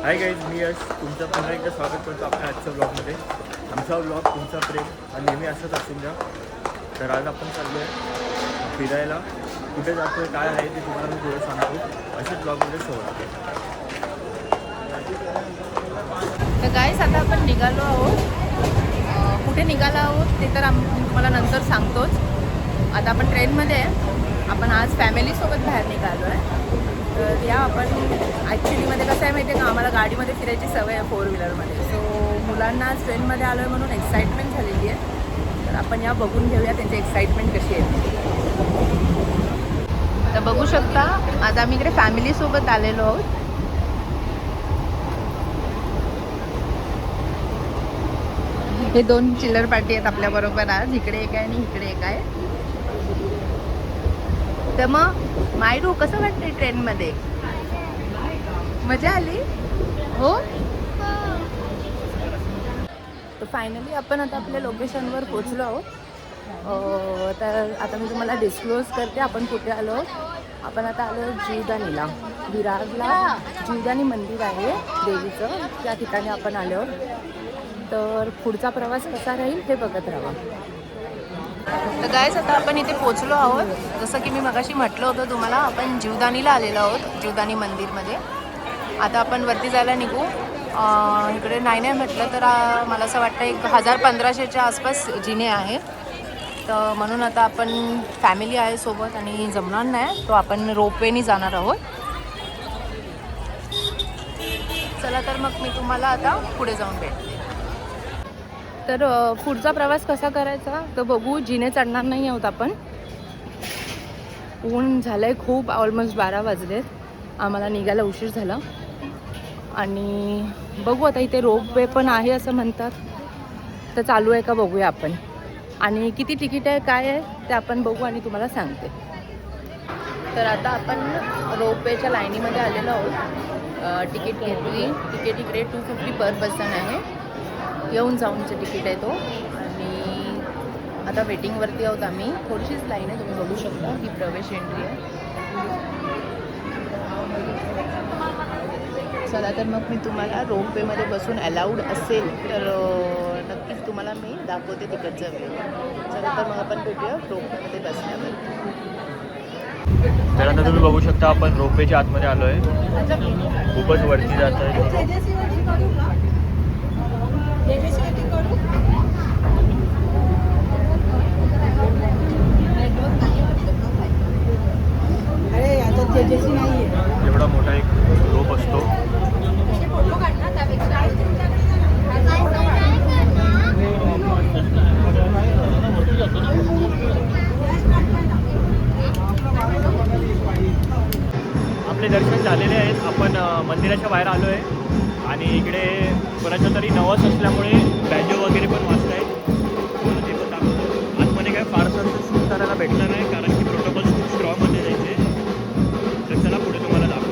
Hi guys, मी यश तुमचं पुन्हा एकदा स्वागत करतो आपल्या आजच्या ब्लॉगमध्ये. आमचा ब्लॉग तुमचा प्रेम आणि नेहमी असंच असून द्या. तर आज आपण चाललो आहे फिरायला. कुठे जातो आहे, काय आहे ते तुम्हाला मी थोडं सांगतो. असेच ब्लॉगमध्ये सोबत. तर गाईस आता आपण निघालो आहोत. कुठे निघालो आहोत ते तर तुम्हाला नंतर सांगतोच. आता आपण ट्रेनमध्ये आहे. आपण आज फॅमिलीसोबत बाहेर निघालो आहे. तर या आपण ॲक्च्युलीमध्ये कसं आहे माहिती आहे का, आम्हाला गाडीमध्ये फिरायची सवय आहे 4 व्हीलरमध्ये. सो मुलांना आज ट्रेनमध्ये आलो आहे म्हणून एक्साइटमेंट झालेली आहे. तर आपण या बघून घेऊया त्यांची एक्साइटमेंट कशी आहे. तर बघू शकता आज आम्ही इकडे फॅमिलीसोबत आलेलो आहोत. हे 2 चिल्लर पार्टी आहेत आपल्याबरोबर आज. इकडे एक आहे आणि इकडे एक आहे. तर मग मायरू कसं वाटतंय ट्रेनमध्ये? मजा आली हो. तर फायनली आपण आता आपल्या लोकेशनवर पोचलो आहोत. तर आता मी तुम्हाला डिस्क्लोज करते आपण कुठे आलो आहोत. आपण आता आलो जीवदानीला. विरारला जीवदानी मंदिर आहे देवीचं, त्या ठिकाणी आपण आलो. तर पुढचा प्रवास कसा राहील हे बघत राहा. तर गाईस आता आपण इथे पोचलो आहोत. जसं की मी मगाशी म्हटलं होतं तुम्हाला, आपण जीवदानीला आलेलो आहोत, जीवदानी मंदिरमध्ये. आता आपण वरती जायला निघू. इकडे नाही म्हटलं तर मला असं वाटतं 1000-1500च्या आसपास जिने आहे. तर म्हणून आता आपण फॅमिली आहे सोबत आणि जमणार नाही, तो आपण रोपवेनी जाणार आहोत. चला तर मग मी तुम्हाला आता पुढे जाऊन भेटते. तर पुढचा प्रवास कसा करायचा तर बघू. जिने चढणार नाही आहोत आपण. ऊन झालं आहे खूप, ऑलमोस्ट 12 वाजलेत. आम्हाला निघायला उशीर झाला. आणि बघू आता इथे रोपवे पण आहे असं म्हणतात. तर चालू आहे का बघूया आपण. आणि किती तिकीट आहे काय आहे ते आपण बघू आणि तुम्हाला सांगते. तर आता आपण रोपवेच्या लाईनीमध्ये आलेलो आहोत. तिकीट घेतली. तिकीट इकडे 250 पर पर्सन आहे. येऊन जाऊनचं तिकीट आहे तो. आणि आता वेटिंगवरती आहोत आम्ही. थोडीशीच लाईन आहे, तुम्ही बघू शकता. ही प्रवेश एंट्री आहे. चला तर मग मी तुम्हाला रोपवेमध्ये बसून अलाउड असेल तर नक्कीच तुम्हाला मी दाखवते तिकडचा वेळ. चला तर मग आपण भेटूया रोपवेमध्ये बसल्यावर. तर आता तुम्ही बघू शकता आपण रोपवेच्या आतमध्ये आलो आहे. खूपच वरती जात आहे. एवढा मोठा एक रोप असतो. आपले दर्शन झालेले आहेत. आपण मंदिराच्या बाहेर आलो आहे आणि इकडे कोणाचं तरी नवस असल्यामुळे बॅजो वगैरे पण वाजत आहेत. ते पण दाखवतो. आतमध्ये काय फारसं शूट करायला भेटणार नाही कारण की प्रोटोकॉल खूप स्ट्रॉंगमध्ये जायचे. तर चला पुढे तुम्हाला दाखवतो.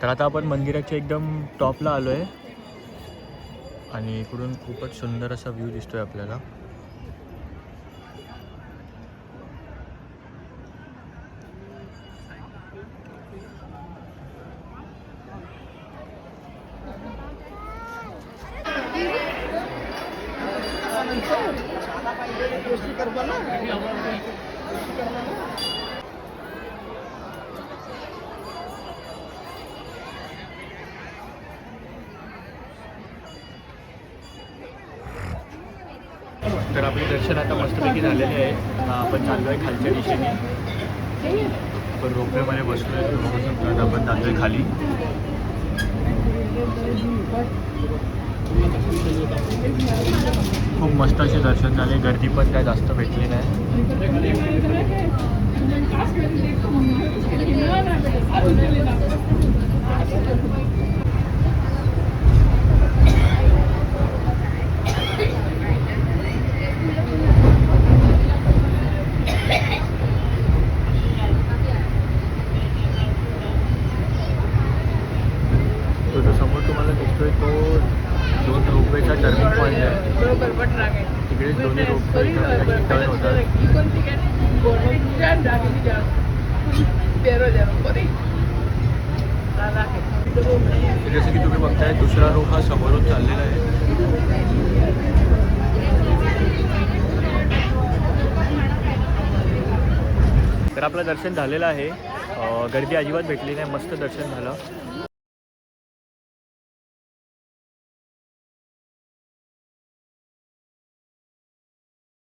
तर आता आपण मंदिराच्या एकदम टॉपला आलो आहे आणि इकडून खूपच सुंदर असा व्ह्यू दिसतोय आपल्याला. तर आपले दर्शन दर्शन आता मस्तपैकी झालेले आहे. आपण चाललो आहे खालच्या दिशेने. आपण रोपवेमध्ये बसलो आहे. बघू शकतो आपण चाललो आहे खाली. खूप मस्त असे दर्शन झाले. गर्दी पण काय जास्त भेटली नाही. तो जो समोर तुम्हाला दिसतोय तो 2 रोपवेचा टर्निंग पॉईंट आहे. तिकडे दोन्ही रोपवे टर्न होतात. जसं की तुम्ही बघताय दुसरा रोप हा समोरून चाललेला आहे. तर आपलं दर्शन झालेलं आहे. गर्दी अजिबात भेटली नाही. मस्त दर्शन झालं.